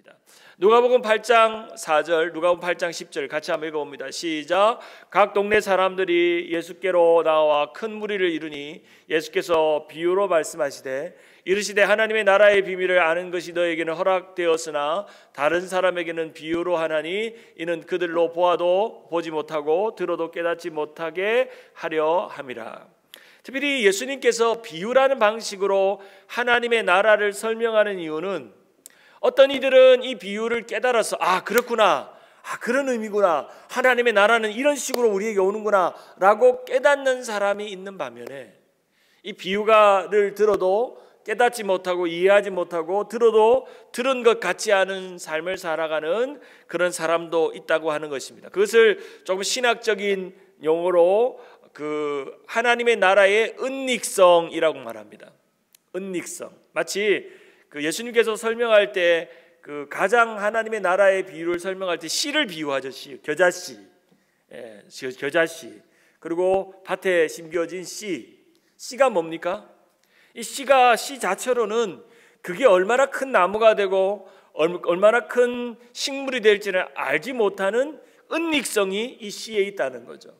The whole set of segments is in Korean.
말씀입니다. 누가복음 8장 4절, 누가복음 8장 10절 같이 한번 읽어봅니다. 시작. 각 동네 사람들이 예수께로 나와 큰 무리를 이루니 예수께서 비유로 말씀하시되 이르시되 하나님의 나라의 비밀을 아는 것이 너에게는 허락되었으나 다른 사람에게는 비유로 하나니 이는 그들로 보아도 보지 못하고 들어도 깨닫지 못하게 하려 함이라. 특별히 예수님께서 비유라는 방식으로 하나님의 나라를 설명하는 이유는 어떤 이들은 이 비유를 깨달아서 그렇구나, 그런 의미구나, 하나님의 나라는 이런 식으로 우리에게 오는구나 라고 깨닫는 사람이 있는 반면에 이 비유가를 들어도 깨닫지 못하고 이해하지 못하고 들어도 들은 것 같지 않은 삶을 살아가는 그런 사람도 있다고 하는 것입니다. 그것을 조금 신학적인 용어로 하나님의 나라의 은닉성이라고 말합니다. 은닉성. 마치 예수님께서 설명할 때 가장 하나님의 나라의 비유를 설명할 때 씨를 비유하죠. 씨, 겨자씨, 겨자씨. 그리고 밭에 심겨진 씨. 씨가 뭡니까? 이 씨가 씨 자체로는 그게 얼마나 큰 나무가 되고 얼마나 큰 식물이 될지는 알지 못하는 은닉성이 이 씨에 있다는 거죠.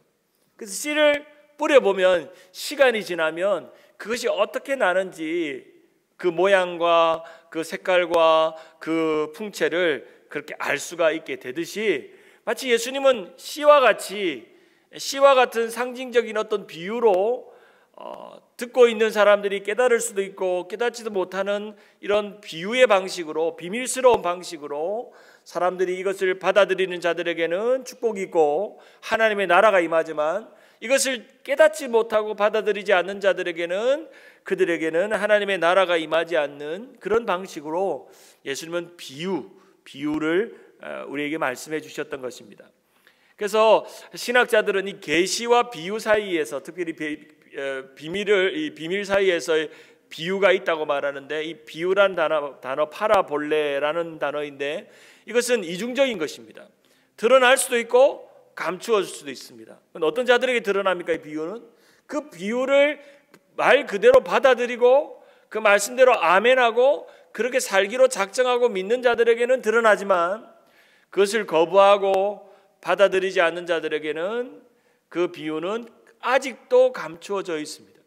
그래서 씨를 뿌려보면 시간이 지나면 그것이 어떻게 나는지 그 모양과 그 색깔과 그 풍채를 그렇게 알 수가 있게 되듯이 마치 예수님은 씨와 같은 상징적인 어떤 비유로 듣고 있는 사람들이 깨달을 수도 있고 깨닫지도 못하는 이런 비유의 방식으로 비밀스러운 방식으로 사람들이 이것을 받아들이는 자들에게는 축복이 있고 하나님의 나라가 임하지만 이것을 깨닫지 못하고 받아들이지 않는 자들에게는 그들에게는 하나님의 나라가 임하지 않는 그런 방식으로 예수님은 비유를 우리에게 말씀해 주셨던 것입니다. 그래서 신학자들은 이 계시와 비유 사이에서 특별히 비밀 사이에서의 비유가 있다고 말하는데 이 비유란 단어 파라볼레라는 단어인데 이것은 이중적인 것입니다. 드러날 수도 있고 감추어질 수도 있습니다. 어떤 자들에게 드러납니까? 이 비유는 그 비유를 말 그대로 받아들이고 그 말씀대로 아멘하고 그렇게 살기로 작정하고 믿는 자들에게는 드러나지만 그것을 거부하고 받아들이지 않는 자들에게는 그 비유는 아직도 감추어져 있습니다.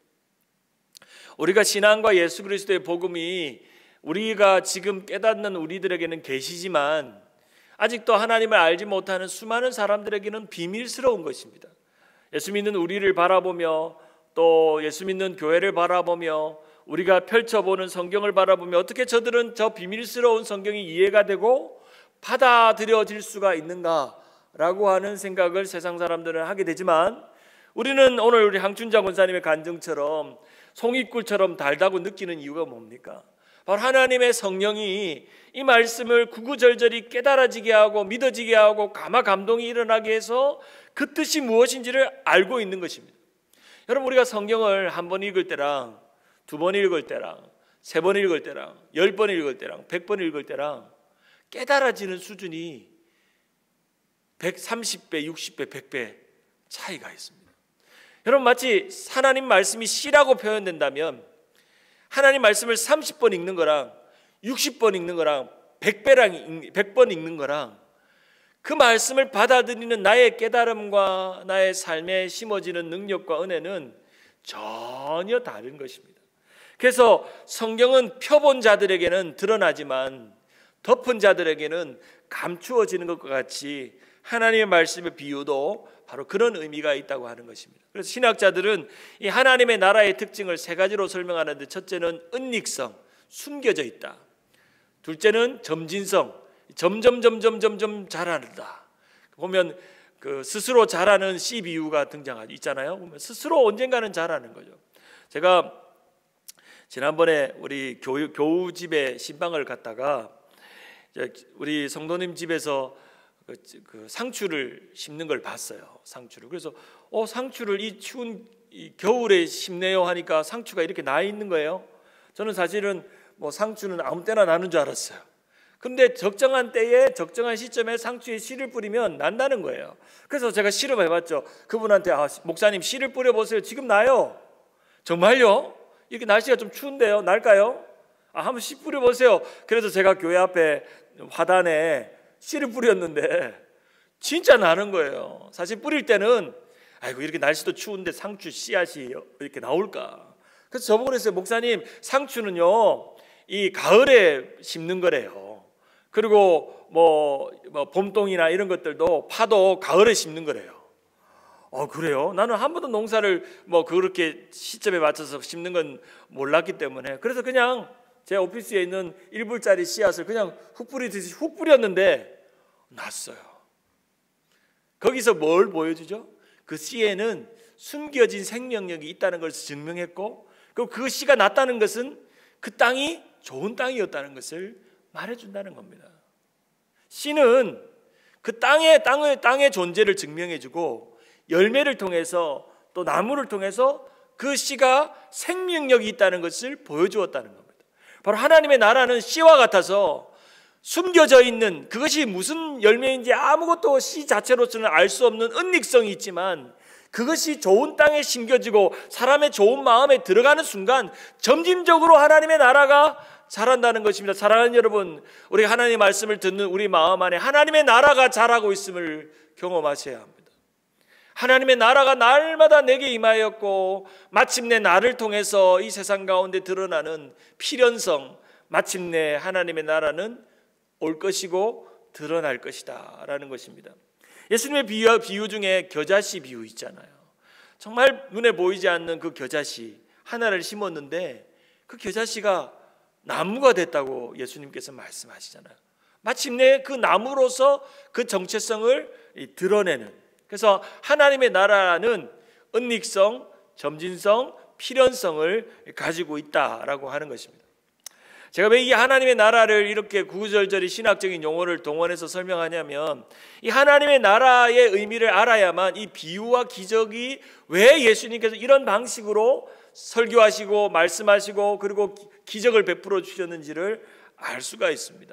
우리가 신앙과 예수 그리스도의 복음이 우리가 지금 깨닫는 우리들에게는 계시지만 아직도 하나님을 알지 못하는 수많은 사람들에게는 비밀스러운 것입니다. 예수 믿는 우리를 바라보며 또 예수 믿는 교회를 바라보며 우리가 펼쳐보는 성경을 바라보며 어떻게 저들은 저 비밀스러운 성경이 이해가 되고 받아들여질 수가 있는가라고 하는 생각을 세상 사람들은 하게 되지만 우리는 오늘 우리 항춘자 권사님의 간증처럼 송이꿀처럼 달다고 느끼는 이유가 뭡니까? 바로 하나님의 성령이 이 말씀을 구구절절히 깨달아지게 하고 믿어지게 하고 감동이 일어나게 해서 그 뜻이 무엇인지를 알고 있는 것입니다. 여러분 우리가 성경을 한 번 읽을 때랑 두 번 읽을 때랑 세 번 읽을 때랑 10번 읽을 때랑 100번 읽을 때랑 깨달아지는 수준이 130배, 60배, 100배 차이가 있습니다. 여러분 마치 하나님 말씀이 씨라고 표현된다면 하나님 말씀을 30번 읽는 거랑 60번 읽는 거랑 100번 읽는 거랑 그 말씀을 받아들이는 나의 깨달음과 나의 삶에 심어지는 능력과 은혜는 전혀 다른 것입니다. 그래서 성경은 펴본 자들에게는 드러나지만 덮은 자들에게는 감추어지는 것과 같이 하나님의 말씀의 비유도 바로 그런 의미가 있다고 하는 것입니다. 그래서 신학자들은 이 하나님의 나라의 특징을 세 가지로 설명하는데 첫째는 은닉성, 숨겨져 있다. 둘째는 점진성, 점점 자란다. 보면 그 스스로 자라는 씨 비유가 있잖아요. 보면 스스로 언젠가는 자라는 거죠. 제가 지난번에 우리 교우 집에 신방을 갔다가 우리 성도님 집에서 그 상추를 심는 걸 봤어요. 상추를. 그래서 상추를 이 추운 이 겨울에 심네요 하니까 상추가 이렇게 나 있는 거예요. 저는 사실은 상추는 아무 때나 나는 줄 알았어요. 근데 적정한 때에 적정한 시점에 상추에 씨를 뿌리면 난다는 거예요. 그래서 제가 실험해봤죠. 그분한테 목사님 씨를 뿌려보세요. 지금 나요. 정말요? 이렇게 날씨가 좀 추운데요. 날까요? 한번 씨 뿌려보세요. 그래서 제가 교회 앞에 화단에 씨를 뿌렸는데 진짜 나는 거예요. 사실 뿌릴 때는 아이고 이렇게 날씨도 추운데 상추 씨앗이 이렇게 나올까. 그래서 저보고 그랬어요. 목사님, 상추는요 이 가을에 심는 거래요. 그리고 뭐 봄동이나 이런 것들도 파도 가을에 심는 거래요. 그래요? 나는 한 번도 농사를 그렇게 시점에 맞춰서 심는 건 몰랐기 때문에, 그래서 그냥 제 오피스에 있는 1불짜리 씨앗을 그냥 훅 뿌리듯이 훅 뿌렸는데 났어요. 거기서 뭘 보여주죠? 그 씨에는 숨겨진 생명력이 있다는 것을 증명했고, 그리고 그 씨가 났다는 것은 그 땅이 좋은 땅이었다는 것을 말해준다는 겁니다. 씨는 그 땅의 존재를 증명해주고, 열매를 통해서 또 나무를 통해서 그 씨가 생명력이 있다는 것을 보여주었다는 겁니다. 바로 하나님의 나라는 씨와 같아서 숨겨져 있는, 그것이 무슨 열매인지 아무것도 씨 자체로서는 알 수 없는 은닉성이 있지만, 그것이 좋은 땅에 심겨지고 사람의 좋은 마음에 들어가는 순간 점진적으로 하나님의 나라가 자란다는 것입니다. 사랑하는 여러분, 우리가 하나님의 말씀을 듣는 우리 마음 안에 하나님의 나라가 자라고 있음을 경험하셔야 합니다. 하나님의 나라가 날마다 내게 임하였고, 마침내 나를 통해서 이 세상 가운데 드러나는 필연성, 마침내 하나님의 나라는 올 것이고 드러날 것이다 라는 것입니다. 예수님의 비유 중에 겨자씨 비유 있잖아요. 정말 눈에 보이지 않는 그 겨자씨 하나를 심었는데 그 겨자씨가 나무가 됐다고 예수님께서 말씀하시잖아요. 마침내 그 나무로서 그 정체성을 드러내는, 그래서 하나님의 나라는 은닉성, 점진성, 필연성을 가지고 있다라고 하는 것입니다. 제가 왜 이 하나님의 나라를 이렇게 구구절절히 신학적인 용어를 동원해서 설명하냐면, 이 하나님의 나라의 의미를 알아야만 이 비유와 기적이 왜 예수님께서 이런 방식으로 설교하시고 말씀하시고 그리고 기적을 베풀어 주셨는지를 알 수가 있습니다.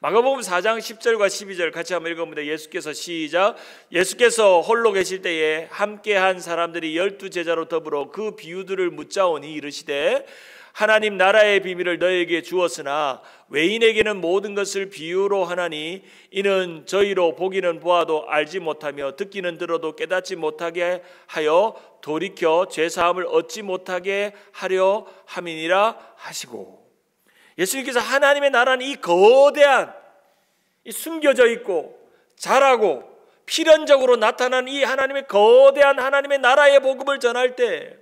마가복음 4장 10절과 12절 같이 한번 읽어봅니다. 예수께서 시작. 예수께서 홀로 계실 때에 함께한 사람들이 12제자로 더불어 그 비유들을 묻자오니 이르시되, 하나님 나라의 비밀을 너에게 주었으나 외인에게는 모든 것을 비유로 하나니 이는 저희로 보기는 보아도 알지 못하며 듣기는 들어도 깨닫지 못하게 하여 돌이켜 죄사함을 얻지 못하게 하려 함이니라 하시고, 예수님께서 하나님의 나라는 이 거대한, 이 숨겨져 있고 자라고 필연적으로 나타난 이 하나님의 거대한 하나님의 나라의 복음을 전할 때,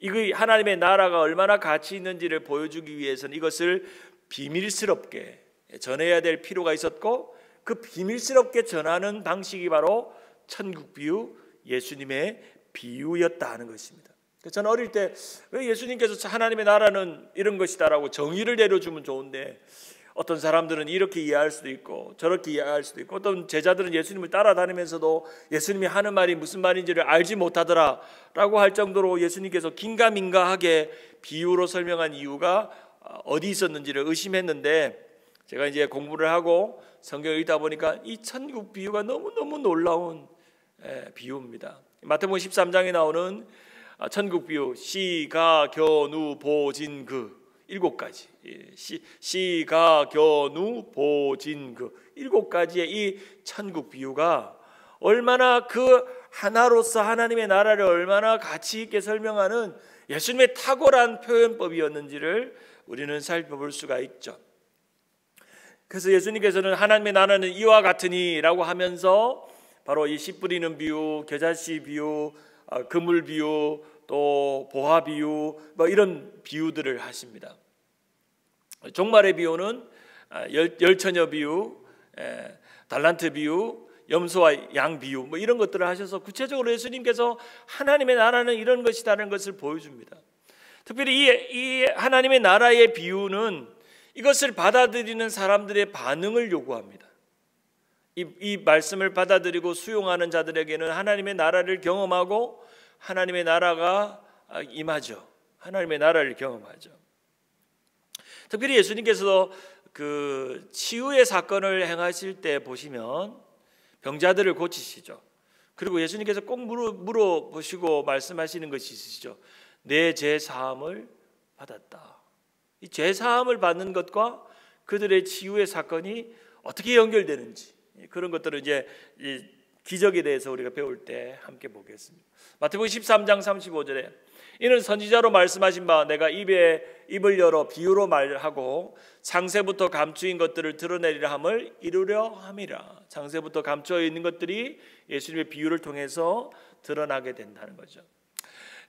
이 하나님의 나라가 얼마나 가치 있는지를 보여주기 위해서는 이것을 비밀스럽게 전해야 될 필요가 있었고, 그 비밀스럽게 전하는 방식이 바로 천국 비유, 예수님의 비유였다 하는 것입니다. 저는 어릴 때 왜 예수님께서 하나님의 나라는 이런 것이다라고 정의를 내려주면 좋은데, 어떤 사람들은 이렇게 이해할 수도 있고 저렇게 이해할 수도 있고, 어떤 제자들은 예수님을 따라다니면서도 예수님이 하는 말이 무슨 말인지를 알지 못하더라라고 할 정도로 예수님께서 긴가민가하게 비유로 설명한 이유가 어디 있었는지를 의심했는데, 제가 이제 공부를 하고 성경을 읽다 보니까 이 천국 비유가 너무너무 놀라운 비유입니다. 마태복음 13장에 나오는 천국 비유, 시가 겨누 보진그 7가지, 시가 겨누 보진그 7가지의 이 천국 비유가 얼마나 그 하나로서 하나님의 나라를 얼마나 가치 있게 설명하는 예수님의 탁월한 표현법이었는지를 우리는 살펴볼 수가 있죠. 그래서 예수님께서는 하나님의 나라는 이와 같으니라고 하면서 바로 이 씨 뿌리는 비유, 겨자씨 비유, 그물 비유, 또 보화 비유, 이런 비유들을 하십니다. 종말의 비유는 열처녀 비유, 달란트 비유, 염소와 양 비유, 이런 것들을 하셔서 구체적으로 예수님께서 하나님의 나라는 이런 것이라는 것을 보여줍니다. 특별히 이 하나님의 나라의 비유는 이것을 받아들이는 사람들의 반응을 요구합니다. 이 말씀을 받아들이고 수용하는 자들에게는 하나님의 나라를 경험하고 하나님의 나라가 임하죠. 하나님의 나라를 경험하죠. 특별히 예수님께서 그 치유의 사건을 행하실 때 보시면 병자들을 고치시죠. 그리고 예수님께서 꼭 물어보시고 말씀하시는 것이 있으시죠. 내 죄 사함을 받았다. 이 죄 사함을 받는 것과 그들의 치유의 사건이 어떻게 연결되는지, 그런 것들을 이제 이 기적에 대해서 우리가 배울 때 함께 보겠습니다. 마태복음 13장 35절에 이는 선지자로 말씀하신 바 내가 입을 열어 비유로 말하고 창세부터 감추인 것들을 드러내리라 함을 이루려 함이라. 창세부터 감추어 있는 것들이 예수님의 비유를 통해서 드러나게 된다는 거죠.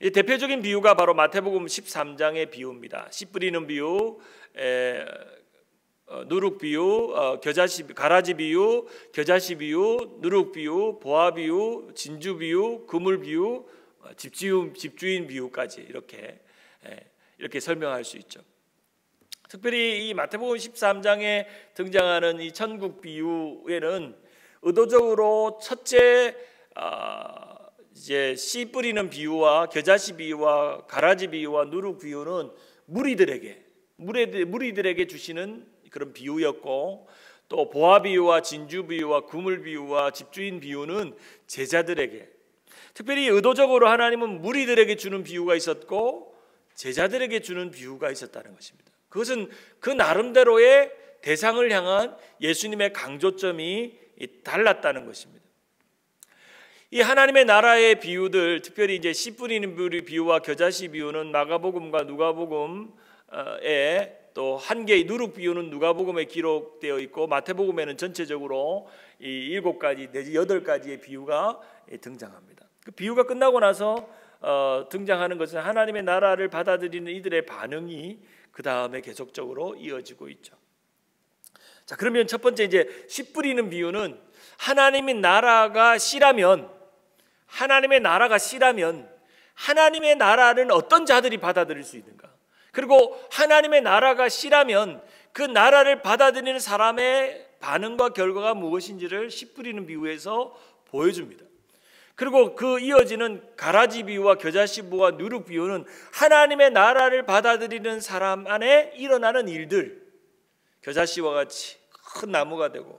이 대표적인 비유가 바로 마태복음 13장의 비유입니다. 씨 뿌리는 비유, 누룩 비유, 가라지 비유, 겨자씨 비유, 누룩 비유, 보아 비유, 진주 비유, 그물 비유, 집주인 비유까지 이렇게 설명할 수 있죠. 특별히 이 마태복음 13장에 등장하는 이 천국 비유에는 의도적으로 첫째 이제 씨 뿌리는 비유와 겨자씨 비유와 가라지 비유와 누룩 비유는 무리들에게 주시는 그런 비유였고, 또 보아 비유와 진주 비유와 그물 비유와 집주인 비유는 제자들에게, 특별히 의도적으로 하나님은 무리들에게 주는 비유가 있었고 제자들에게 주는 비유가 있었다는 것입니다. 그것은 그 나름대로의 대상을 향한 예수님의 강조점이 달랐다는 것입니다. 이 하나님의 나라의 비유들, 특별히 이제 씨 뿌리는 비유와 겨자씨 비유는 마가복음과 누가복음에, 또 한 개의 누룩 비유는 누가복음에 기록되어 있고 마태복음에는 전체적으로 이 7가지 내지 8가지의 비유가 등장합니다. 그 비유가 끝나고 나서 등장하는 것은 하나님의 나라를 받아들이는 이들의 반응이 그 다음에 계속적으로 이어지고 있죠. 자, 그러면 첫 번째 이제 씨 뿌리는 비유는 하나님의 나라가 씨라면 하나님의 나라는 어떤 자들이 받아들일 수 있는가? 그리고 하나님의 나라가 씨라면 그 나라를 받아들이는 사람의 반응과 결과가 무엇인지를 씨 뿌리는 비유에서 보여줍니다. 그리고 그 이어지는 가라지 비유와 겨자씨 비유와 누룩 비유는 하나님의 나라를 받아들이는 사람 안에 일어나는 일들, 겨자씨와 같이 큰 나무가 되고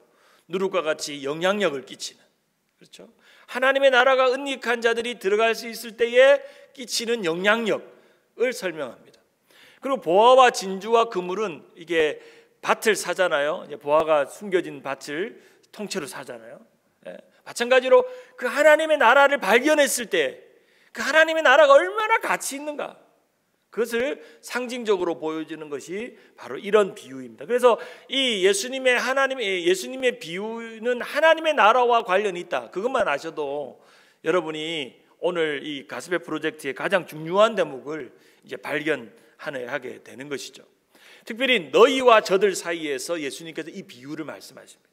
누룩과 같이 영향력을 끼치는, 그렇죠? 하나님의 나라가 은닉한 자들이 들어갈 수 있을 때에 끼치는 영향력을 설명합니다. 그리고 보아와 진주와 그물은 이게 밭을 사잖아요. 이제 보아가 숨겨진 밭을 통째로 사잖아요. 마찬가지로 그 하나님의 나라를 발견했을 때 그 하나님의 나라가 얼마나 가치 있는가, 그것을 상징적으로 보여주는 것이 바로 이런 비유입니다. 그래서 이 예수님의 비유는 하나님의 나라와 관련이 있다. 그것만 아셔도 여러분이 오늘 이 가스페 프로젝트의 가장 중요한 대목을 이제 발견하게 되는 것이죠. 특별히 너희와 저들 사이에서 예수님께서 이 비유를 말씀하십니다.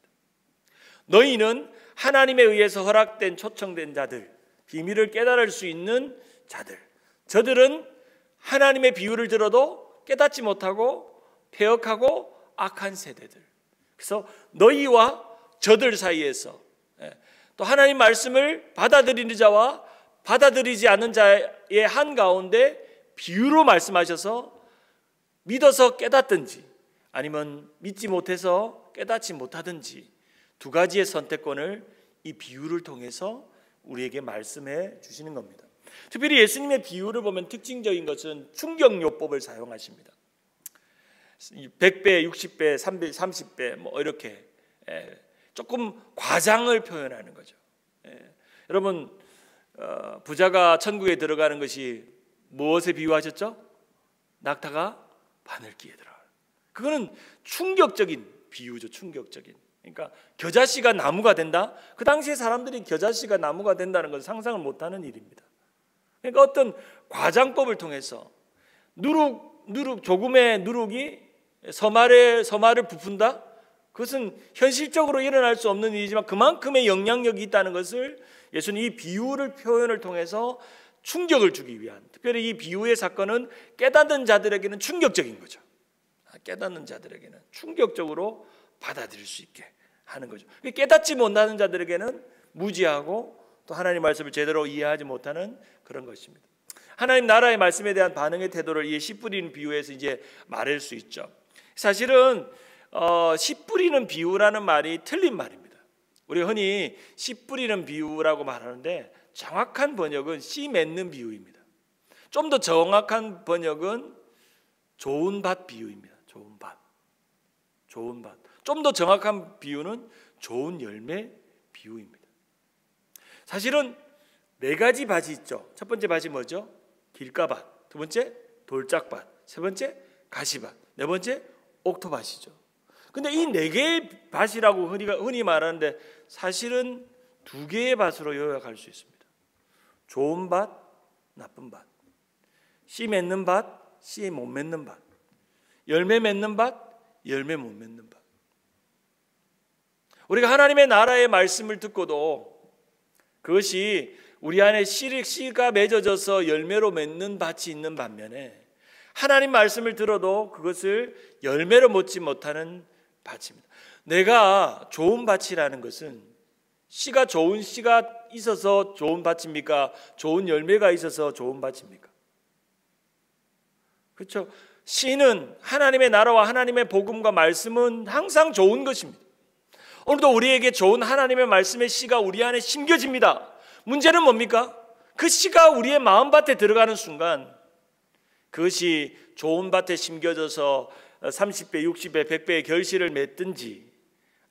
너희는 하나님에 의해서 허락된 초청된 자들, 비밀을 깨달을 수 있는 자들, 저들은 하나님의 비유를 들어도 깨닫지 못하고 폐역하고 악한 세대들. 그래서 너희와 저들 사이에서 또 하나님 말씀을 받아들이는 자와 받아들이지 않는 자의 한가운데 비유로 말씀하셔서 믿어서 깨닫든지 아니면 믿지 못해서 깨닫지 못하든지 두 가지의 선택권을 이 비유를 통해서 우리에게 말씀해 주시는 겁니다. 특별히 예수님의 비유를 보면 특징적인 것은 충격요법을 사용하십니다. 100배, 60배, 30배 뭐 이렇게 조금 과장을 표현하는 거죠. 여러분, 부자가 천국에 들어가는 것이 무엇에 비유하셨죠? 낙타가 바늘기에 들어가는. 그거는 충격적인 비유죠. 충격적인. 그러니까 겨자씨가 나무가 된다? 그 당시에 사람들이 겨자씨가 나무가 된다는 것을 상상을 못하는 일입니다. 그러니까 어떤 과장법을 통해서 조금의 누룩이 서말을 부푼다? 그것은 현실적으로 일어날 수 없는 일이지만 그만큼의 영향력이 있다는 것을 예수는 이 비유를 표현을 통해서 충격을 주기 위한, 특별히 이 비유의 사건은 깨닫는 자들에게는 충격적인 거죠. 깨닫는 자들에게는 충격적으로 받아들일 수 있게 하는 거죠. 깨닫지 못하는 자들에게는 무지하고 또 하나님 말씀을 제대로 이해하지 못하는 그런 것입니다. 하나님 나라의 말씀에 대한 반응의 태도를 이 씨 뿌리는 비유에서 이제 말할 수 있죠. 사실은 씨 뿌리는 비유라는 말이 틀린 말입니다. 우리 흔히 씨 뿌리는 비유라고 말하는데 정확한 번역은 씨 맺는 비유입니다. 좀 더 정확한 번역은 좋은 밭 비유입니다. 좋은 밭. 좋은 밭. 좀 더 정확한 비유는 좋은 열매 비유입니다. 사실은 네 가지 밭이 있죠. 첫 번째 밭이 뭐죠? 길가밭. 두 번째 돌짝밭. 세 번째 가시밭. 네 번째 옥토밭이죠. 근데 이 네 개의 밭이라고 흔히 말하는데 사실은 두 개의 밭으로 요약할 수 있습니다. 좋은 밭, 나쁜 밭. 씨 맺는 밭, 씨 못 맺는 밭. 열매 맺는 밭, 열매 못 맺는 밭. 우리가 하나님의 나라의 말씀을 듣고도 그것이 우리 안에 씨가 맺어져서 열매로 맺는 밭이 있는 반면에 하나님 말씀을 들어도 그것을 열매로 맺지 못하는 밭입니다. 내가 좋은 밭이라는 것은 씨가 좋은 씨가 있어서 좋은 밭입니까? 좋은 열매가 있어서 좋은 밭입니까? 그렇죠? 씨는 하나님의 나라와 하나님의 복음과 말씀은 항상 좋은 것입니다. 오늘도 우리에게 좋은 하나님의 말씀의 씨가 우리 안에 심겨집니다. 문제는 뭡니까? 그 씨가 우리의 마음밭에 들어가는 순간 그것이 좋은 밭에 심겨져서 30배, 60배, 100배의 결실을 맺든지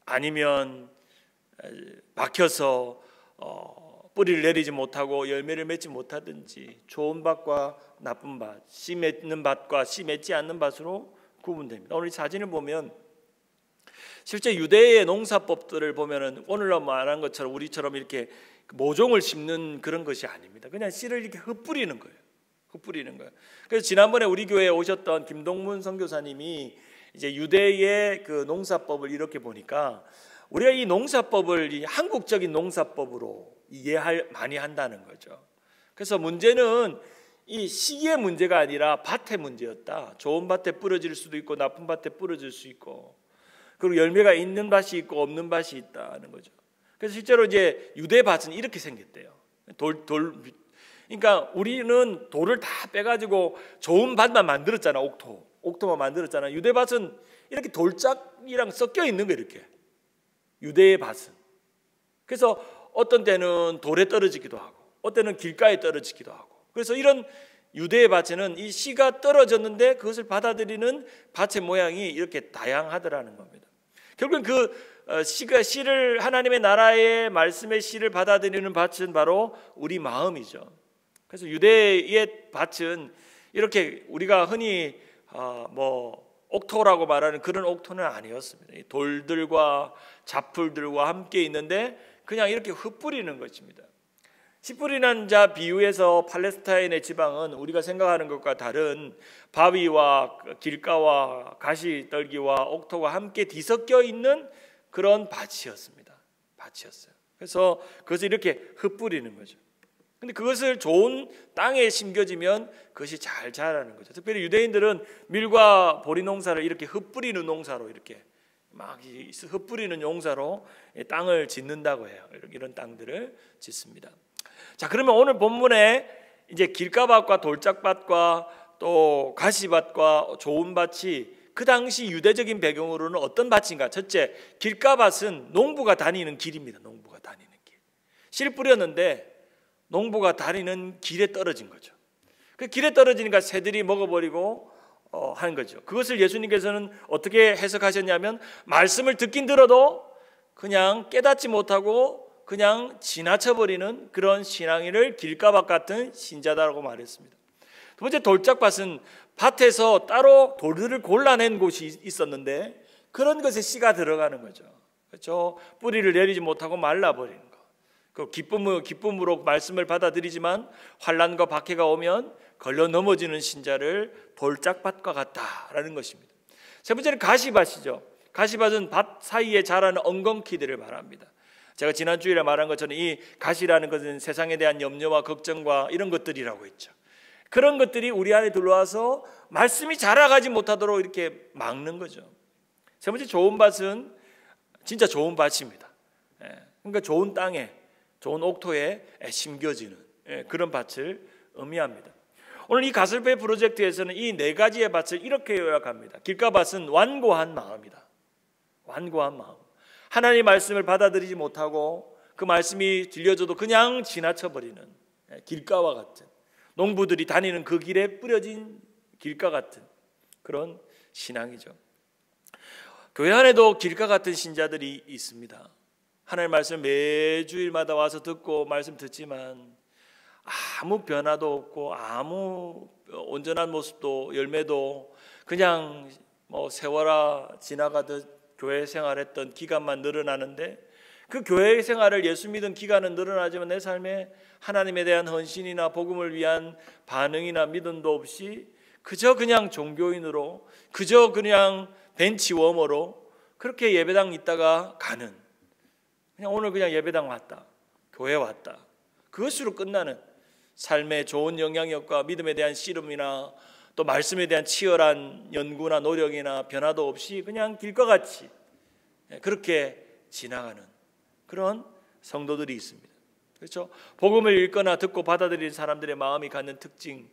아니면 막혀서 뿌리를 내리지 못하고 열매를 맺지 못하든지 좋은 밭과 나쁜 밭, 씨 맺는 밭과 씨 맺지 않는 밭으로 구분됩니다. 오늘 이 사진을 보면 실제 유대의 농사법들을 보면은 오늘날 말한 것처럼 우리처럼 이렇게 모종을 심는 그런 것이 아닙니다. 그냥 씨를 이렇게 흩뿌리는 거예요. 흩뿌리는 거예요. 그래서 지난번에 우리 교회에 오셨던 김동문 선교사님이 이제 유대의 그 농사법을 이렇게 보니까 우리가 이 농사법을 이 한국적인 농사법으로 많이 한다는 거죠. 그래서 문제는 이 씨의 문제가 아니라 밭의 문제였다. 좋은 밭에 뿌려질 수도 있고 나쁜 밭에 뿌려질 수 있고 그리고 열매가 있는 밭이 있고 없는 밭이 있다는 거죠. 그래서 실제로 이제 유대 밭은 이렇게 생겼대요. 그러니까 우리는 돌을 다 빼가지고 좋은 밭만 만들었잖아. 옥토만 만들었잖아. 유대 밭은 이렇게 돌짝이랑 섞여 있는 거 이렇게. 유대의 밭은. 그래서 어떤 때는 돌에 떨어지기도 하고, 어떤 때는 길가에 떨어지기도 하고. 그래서 이런 유대의 밭에는 이 씨가 떨어졌는데 그것을 받아들이는 밭의 모양이 이렇게 다양하더라는 겁니다. 결국은 그 씨를 하나님의 나라의 말씀의 씨를 받아들이는 밭은 바로 우리 마음이죠. 그래서 유대의 밭은 이렇게 우리가 흔히 옥토라고 말하는 그런 옥토는 아니었습니다. 돌들과 잡풀들과 함께 있는데 그냥 이렇게 흩뿌리는 것입니다. 씨 뿌리는 자 비유에서 팔레스타인의 지방은 우리가 생각하는 것과 다른 바위와 길가와 가시떨기와 옥토가 함께 뒤섞여 있는 그런 밭이었습니다. 밭이었어요. 그래서 그것을 이렇게 흩뿌리는 거죠. 근데 그것을 좋은 땅에 심겨지면 그것이 잘 자라는 거죠. 특별히 유대인들은 밀과 보리 농사를 이렇게 흩뿌리는 농사로 이렇게 막 흩뿌리는 농사로 땅을 짓는다고 해요. 이런 땅들을 짓습니다. 자, 그러면 오늘 본문에 이제 길가밭과 돌짝밭과 또 가시밭과 좋은 밭이 그 당시 유대적인 배경으로는 어떤 밭인가? 첫째, 길가밭은 농부가 다니는 길입니다. 농부가 다니는 길. 씨 뿌렸는데 농부가 다니는 길에 떨어진 거죠. 그 길에 떨어지니까 새들이 먹어버리고 하는 거죠. 그것을 예수님께서는 어떻게 해석하셨냐면 말씀을 듣긴 들어도 그냥 깨닫지 못하고 그냥 지나쳐버리는 그런 신앙인을 길가밭 같은 신자다라고 말했습니다. 두 번째, 돌짝밭은 밭에서 따로 돌들을 골라낸 곳이 있었는데 그런 것에 씨가 들어가는 거죠. 그렇죠? 뿌리를 내리지 못하고 말라버리는 거. 그 기쁨으로 말씀을 받아들이지만 환난과 박해가 오면 걸려 넘어지는 신자를 돌짝밭과 같다라는 것입니다. 세 번째는 가시밭이죠. 가시밭은 밭 사이에 자라는 엉겅퀴들을 말합니다. 제가 지난 주일에 말한 것처럼 이 가시라는 것은 세상에 대한 염려와 걱정과 이런 것들이라고 했죠. 그런 것들이 우리 안에 들어와서 말씀이 자라가지 못하도록 이렇게 막는 거죠. 세 번째, 좋은 밭은 진짜 좋은 밭입니다. 그러니까 좋은 땅에, 좋은 옥토에 심겨지는 그런 밭을 의미합니다. 오늘 이 가슬페 프로젝트에서는 이 네 가지의 밭을 이렇게 요약합니다. 길가밭은 완고한 마음이다. 완고한 마음. 하나님의 말씀을 받아들이지 못하고 그 말씀이 들려줘도 그냥 지나쳐버리는 길가와 같은, 농부들이 다니는 그 길에 뿌려진 길가 같은 그런 신앙이죠. 교회 안에도 길가 같은 신자들이 있습니다. 하나님의 말씀을 매주일마다 와서 듣고 말씀 듣지만 아무 변화도 없고 아무 온전한 모습도 열매도 그냥 세월아 지나가듯 교회 생활했던 기간만 늘어나는데, 그 교회 생활을 예수 믿은 기간은 늘어나지만 내 삶에 하나님에 대한 헌신이나 복음을 위한 반응이나 믿음도 없이 그저 그냥 종교인으로, 그저 그냥 벤치워머로 그렇게 예배당 있다가 가는, 그냥 오늘 그냥 예배당 왔다, 교회 왔다, 그것으로 끝나는 삶의 좋은 영향력과 믿음에 대한 씨름이나 또 말씀에 대한 치열한 연구나 노력이나 변화도 없이 그냥 길과 같이 그렇게 지나가는 그런 성도들이 있습니다. 그렇죠? 복음을 읽거나 듣고 받아들이는 사람들의 마음이 갖는 특징이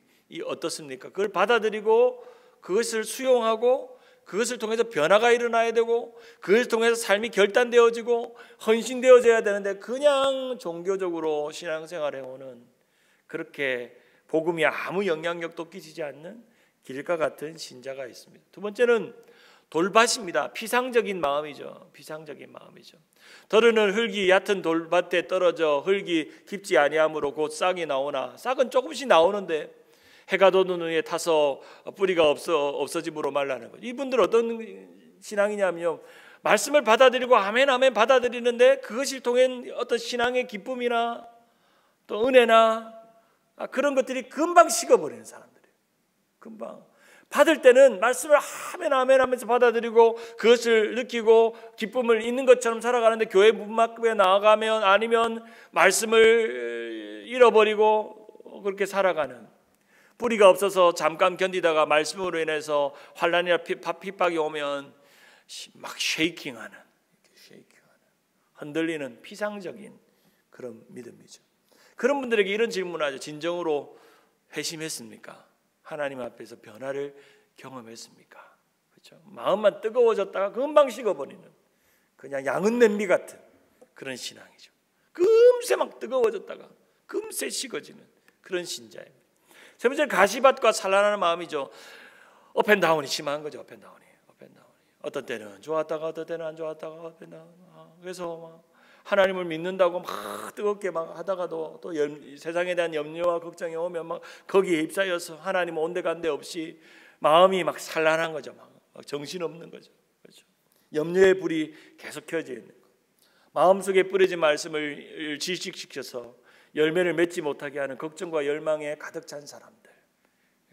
어떻습니까? 그걸 받아들이고 그것을 수용하고 그것을 통해서 변화가 일어나야 되고 그것을 통해서 삶이 결단되어지고 헌신되어져야 되는데, 그냥 종교적으로 신앙생활해 오는, 그렇게 복음이 아무 영향력도 끼치지 않는 길과 같은 신자가 있습니다. 두 번째는 돌밭입니다. 피상적인 마음이죠. 피상적인 마음이죠. 더러는 흙이 얕은 돌밭에 떨어져 흙이 깊지 아니하므로 곧 싹이 나오나, 싹은 조금씩 나오는데 해가 돋는 후에 타서 뿌리가 없어짐으로 말라는 거죠. 이분들 어떤 신앙이냐면요, 말씀을 받아들이고 아멘 아멘 받아들이는데 그것을 통해 어떤 신앙의 기쁨이나 또 은혜나 그런 것들이 금방 식어버리는 사람들이에요. 금방 받을 때는 말씀을 아멘 아멘 하면서 받아들이고 그것을 느끼고 기쁨을 있는 것처럼 살아가는데, 교회 문 밖에 나아가면 아니면 말씀을 잃어버리고 그렇게 살아가는, 뿌리가 없어서 잠깐 견디다가 말씀으로 인해서 환난이나 핍박이 오면 막 쉐이킹하는, 흔들리는 피상적인 그런 믿음이죠. 그런 분들에게 이런 질문하죠. 진정으로 회심했습니까? 하나님 앞에서 변화를 경험했습니까? 그렇죠? 마음만 뜨거워졌다가 금방 식어버리는 그냥 양은 냄비 같은 그런 신앙이죠. 금세 막 뜨거워졌다가 금세 식어지는 그런 신자입니다. 세 번째는 가시밭과 산란하는 마음이죠. 업앤다운이 심한 거죠. 업앤다운이. 어떤 때는 좋았다가 어떤 때는 안 좋았다가 업앤다운. 그래서 막 하나님을 믿는다고 막 뜨겁게 막 하다가도 또 세상에 대한 염려와 걱정이 오면 막 거기에 휩싸여서 하나님 온데간데 없이 마음이 막 산란한 거죠. 막 정신없는 거죠. 그렇죠? 염려의 불이 계속 켜져 있는 거. 마음속에 뿌려진 말씀을 질식시켜서 열매를 맺지 못하게 하는 걱정과 열망에 가득 찬 사람들.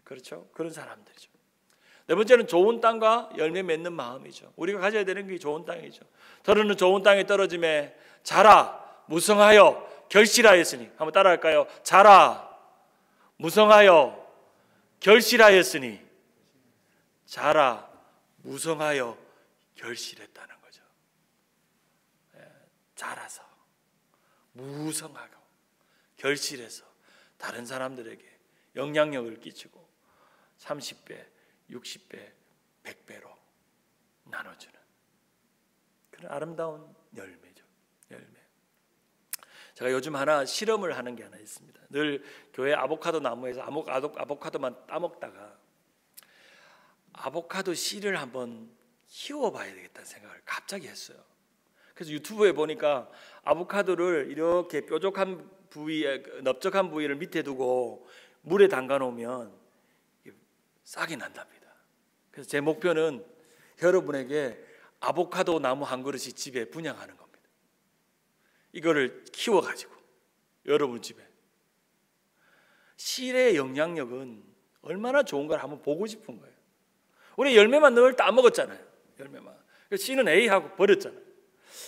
그렇죠? 그런 사람들이죠. 네 번째는 좋은 땅과 열매 맺는 마음이죠. 우리가 가져야 되는 게 좋은 땅이죠. 더러는 좋은 땅에 떨어짐에 자라 무성하여 결실하였으니, 한번 따라할까요? 자라 무성하여 결실하였으니, 자라 무성하여 결실했다는 거죠. 자라서 무성하고 결실해서 다른 사람들에게 영향력을 끼치고 30배, 60배, 100배로 나눠주는 그런 아름다운 열매죠. 열매. 제가 요즘 하나 실험을 하는 게 하나 있습니다. 늘 교회 아보카도 나무에서 아보카도만 따먹다가 아보카도 씨를 한번 키워봐야 되겠다는 생각을 갑자기 했어요. 그래서 유튜브에 보니까 아보카도를 이렇게 뾰족한 부위에, 넓적한 부위를 밑에 두고 물에 담가 놓으면 싹이 난답니다. 그래서 제 목표는 여러분에게 아보카도 나무 한 그릇이 집에 분양하는 겁니다. 이거를 키워가지고 여러분 집에. 씨의 영향력은 얼마나 좋은 걸 한번 보고 싶은 거예요. 우리 열매만 늘 따먹었잖아요. 열매만. 씨는 에이 하고 버렸잖아요.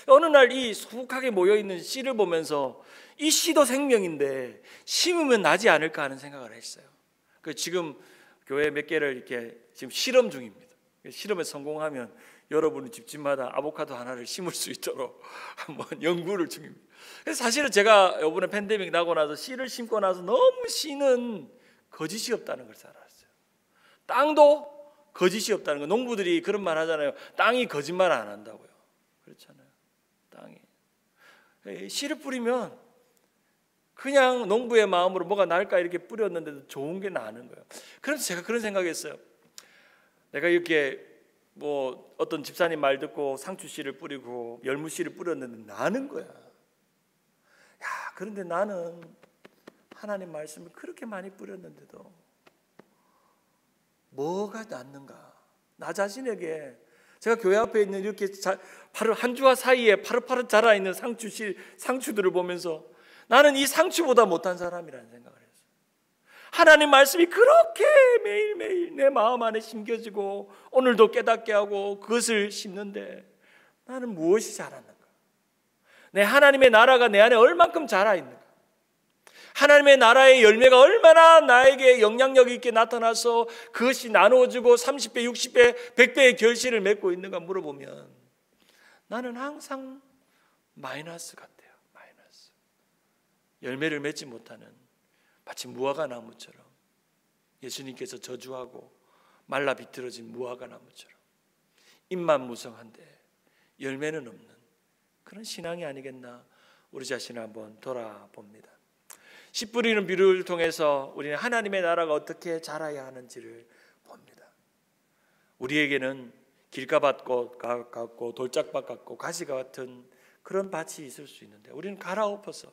어느 날 이 수북하게 모여있는 씨를 보면서 이 씨도 생명인데 심으면 나지 않을까 하는 생각을 했어요. 지금 교회 몇 개를 이렇게 지금 실험 중입니다. 실험에 성공하면 여러분의 집집마다 아보카도 하나를 심을 수 있도록 한번 연구를 중입니다. 그래서 사실은 제가 이번에 팬데믹 나고 나서 씨를 심고 나서 너무 씨는 거짓이 없다는 걸 잘 알았어요. 땅도 거짓이 없다는 거. 농부들이 그런 말 하잖아요. 땅이 거짓말 안 한다고요. 그렇잖아요. 땅이 씨를 뿌리면 그냥 농부의 마음으로 뭐가 날까 이렇게 뿌렸는데도 좋은 게 나는 거예요. 그래서 제가 그런 생각했어요. 내가 이렇게 뭐 어떤 집사님 말 듣고 상추씨를 뿌리고 열무씨를 뿌렸는데 나는 거야. 야, 그런데 나는 하나님 말씀을 그렇게 많이 뿌렸는데도 뭐가 낫는가? 나 자신에게 제가 교회 앞에 있는 이렇게 바로 한 주와 사이에 파릇파릇 자라있는 상추들을 보면서 나는 이 상추보다 못한 사람이라는 생각을 했어요. 하나님 말씀이 그렇게 매일매일 내 마음 안에 심겨지고 오늘도 깨닫게 하고 그것을 심는데 나는 무엇이 자랐는가? 내 하나님의 나라가 내 안에 얼만큼 자라있는가? 하나님의 나라의 열매가 얼마나 나에게 영향력 있게 나타나서 그것이 나누어지고 30배, 60배, 100배의 결실을 맺고 있는가 물어보면 나는 항상 마이너스 같아요. 마이너스. 열매를 맺지 못하는 마치 무화과 나무처럼 예수님께서 저주하고 말라 비틀어진 무화과 나무처럼 잎만 무성한데 열매는 없는 그런 신앙이 아니겠나 우리 자신을 한번 돌아봅니다. 씨 뿌리는 비유를 통해서 우리는 하나님의 나라가 어떻게 자라야 하는지를 봅니다. 우리에게는 길가밭 같고 돌짝밭 같고 가시 같은 그런 밭이 있을 수 있는데 우리는 갈아엎어서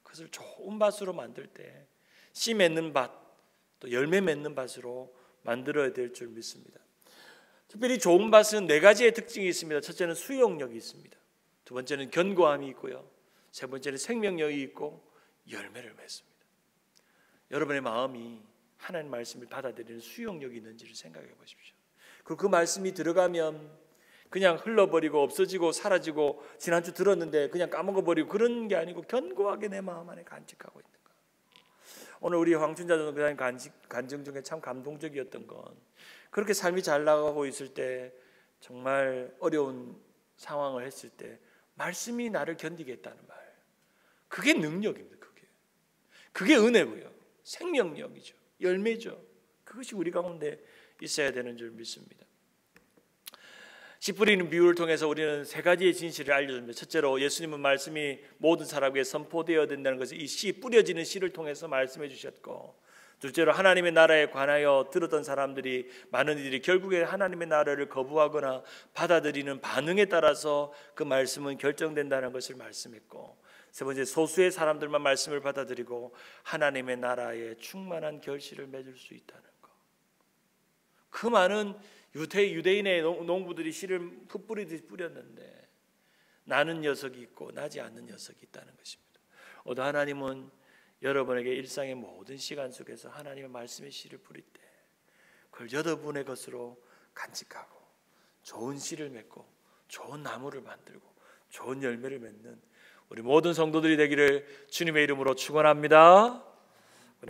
그것을 좋은 밭으로 만들 때 씨 맺는 밭, 또 열매 맺는 밭으로 만들어야 될 줄 믿습니다. 특별히 좋은 밭은 4가지의 특징이 있습니다. 첫째는 수용력이 있습니다. 두 번째는 견고함이 있고요. 세 번째는 생명력이 있고 열매를 맺습니다. 여러분의 마음이 하나님 말씀을 받아들이는 수용력이 있는지를 생각해 보십시오. 그리고 그 말씀이 들어가면 그냥 흘러버리고 없어지고 사라지고 지난주 들었는데 그냥 까먹어버리고 그런 게 아니고 견고하게 내 마음 안에 간직하고 있는 것. 오늘 우리 황춘자 전도사님 간증 중에 참 감동적이었던 건 그렇게 삶이 잘 나가고 있을 때 정말 어려운 상황을 했을 때 말씀이 나를 견디게 했다는 말, 그게 능력입니다. 그게 은혜고요. 생명력이죠. 열매죠. 그것이 우리 가운데 있어야 되는 줄 믿습니다. 씨 뿌리는 비유를 통해서 우리는 3가지의 진실을 알려줍니다. 첫째로 예수님은 말씀이 모든 사람에게 선포되어야 된다는 것을 이 씨 뿌려지는 씨를 통해서 말씀해 주셨고, 둘째로 하나님의 나라에 관하여 들었던 사람들이 많은 이들이 결국에 하나님의 나라를 거부하거나 받아들이는 반응에 따라서 그 말씀은 결정된다는 것을 말씀했고, 세 번째 소수의 사람들만 말씀을 받아들이고 하나님의 나라에 충만한 결실을 맺을 수 있다는 것. 그 많은 유대인의 농부들이 씨를 흩뿌리듯이 뿌렸는데 나는 녀석이 있고 나지 않는 녀석이 있다는 것입니다. 오늘 하나님은 여러분에게 일상의 모든 시간 속에서 하나님의 말씀의 씨를 뿌릴 때 그걸 여러분의 것으로 간직하고 좋은 씨를 맺고 좋은 나무를 만들고 좋은 열매를 맺는 우리 모든 성도들이 되기를 주님의 이름으로 축원합니다.